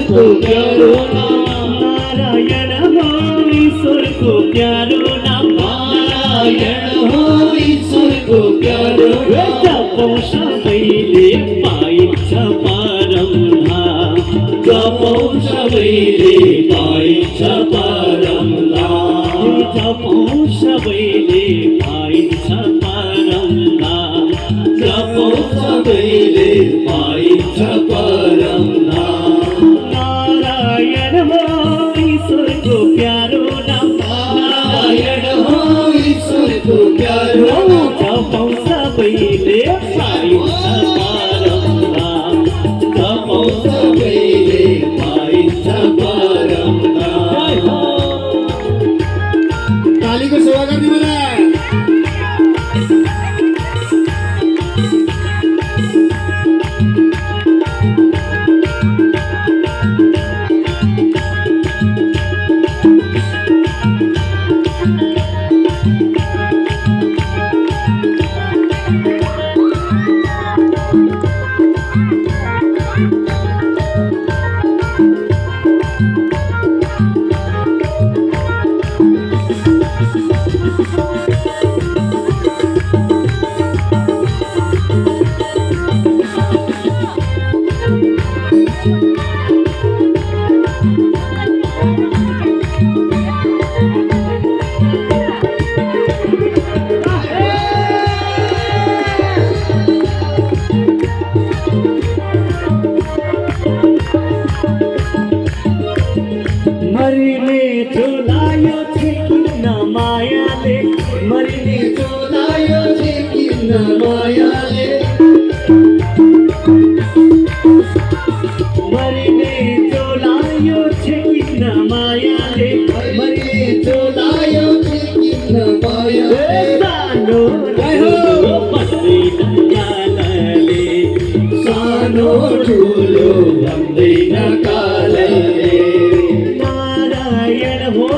को प्यारो नाम नारायण हो ईश्वर को प्यारो नाम नारायण हो ईश्वर को प्यारो जपो सबैले पाइन्छ परम धाम जपो सबैले पाइन्छ परम धाम जपो सबैले पाइन्छ परम धाम जपो सबैले पाइन्छ परम धाम नारायण हो ईश्वरको प्यारो नाम नारायण हो ईश्वरको प्यारो जपौ सबैले पाइन्छ परम धाम जपौ सबैले पाइन्छ परम धाम तालीको सेवा गर्ने मलाई मरिने चोलायो छेकिन मायाले मरिने चोलायो छेकिन मायाले मरिने चोलायो छेकिन मायाले मरिने चोलायो छेकिन मायाले सानो ठुलो भन्दैन कालले सानो ठुलो भन्दैन कालले नारायण हो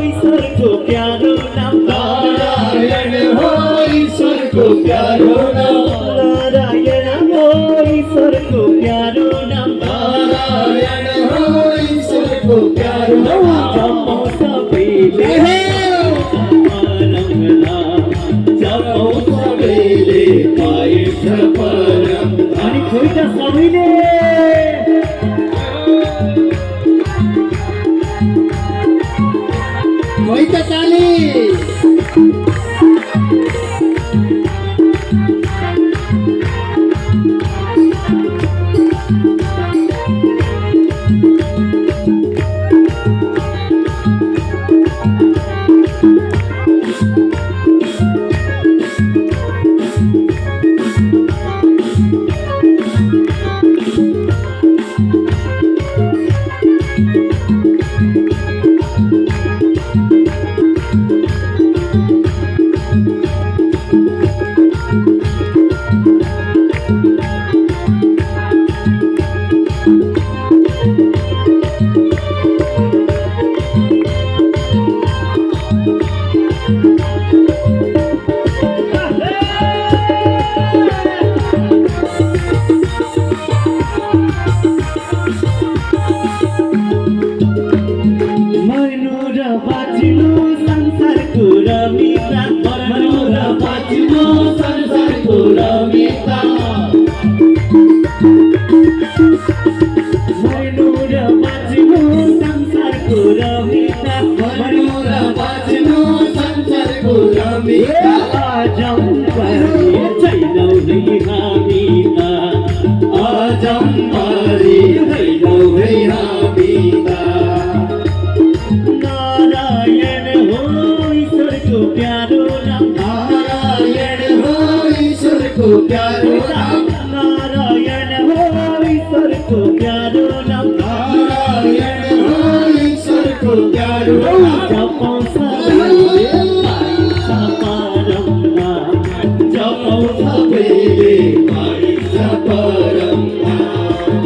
ईश्वरको प्यारो नाम नारायण हो ईश्वरको प्यारो नाम नारायण हो ईश्वरको प्यारो नाम नारायण हो ईश्वरको प्यारो नाम जपौ सबैले परम नाम जपौ सबैले पाइन्छ परम अनि खोइ त सबैले कोही त ताली नारायण हो ईश्वरको प्यारो नाम नारायण हो ईश्वरको प्यारो नाम नारायण हो ईश्वरको प्यारो नाम नारायण हो ईश्वरको प्यारो नाम जपौ सबैले पाइन्छ परम नाम जपौ सबैले पाइन्छ परम नाम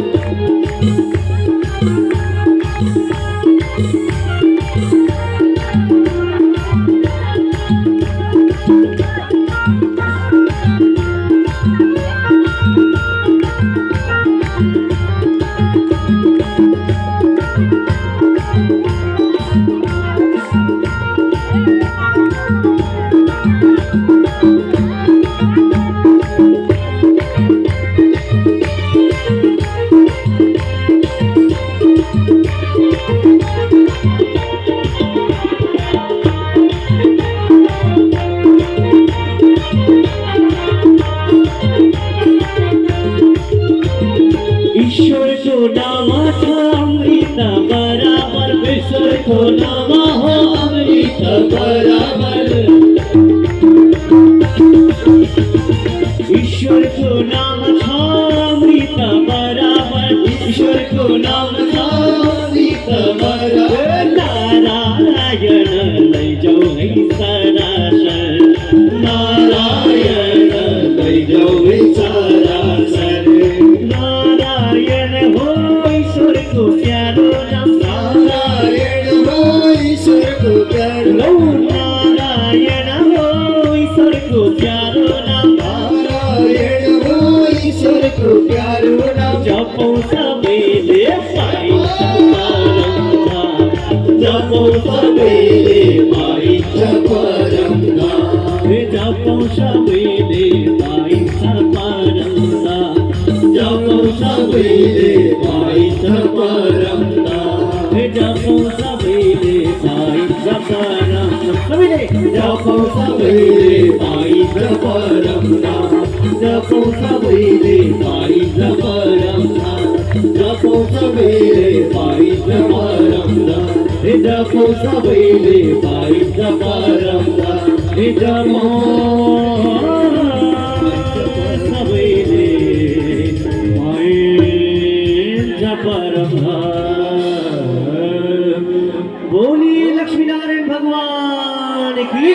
नाम छ अमृत बराबर ईश्वरको नाम हो अमृत बराबर ईश्वरको नाम छ अमृत बराबर ईश्वरको नाम छ अमृत बराबर नारायण लैजाऊ है सरासर नारायण लैजाऊ है सरासर नारायण हो ईश्वरको प्यारो नाम नारायण हो ईश्वरको प्यारो नारायण हो ईश्वरको प्यारो नाम नारायण हो ईश्वरको प्यारो नाम जपौँ सबैले पाइन्छ परम धाम जपौँ सबैले पाइन्छ परम धाम जपौँ सबैले पाइन्छ परम धाम जपौँ सबैले पाइन्छ परम धाम जपौँ सबैले पाइन्छ परम सबैले जपौँ सबैले पाइन्छ परम धाम जपौँ सबैले पाइन्छ परम धाम जपौँ सबैले पाइन्छ परम धाम जपौँ सबैले पाइन्छ परम धाम जपौँ सबैले पाइन्छ परम धाम बोलिए लक्ष्मीनारायण भगवान की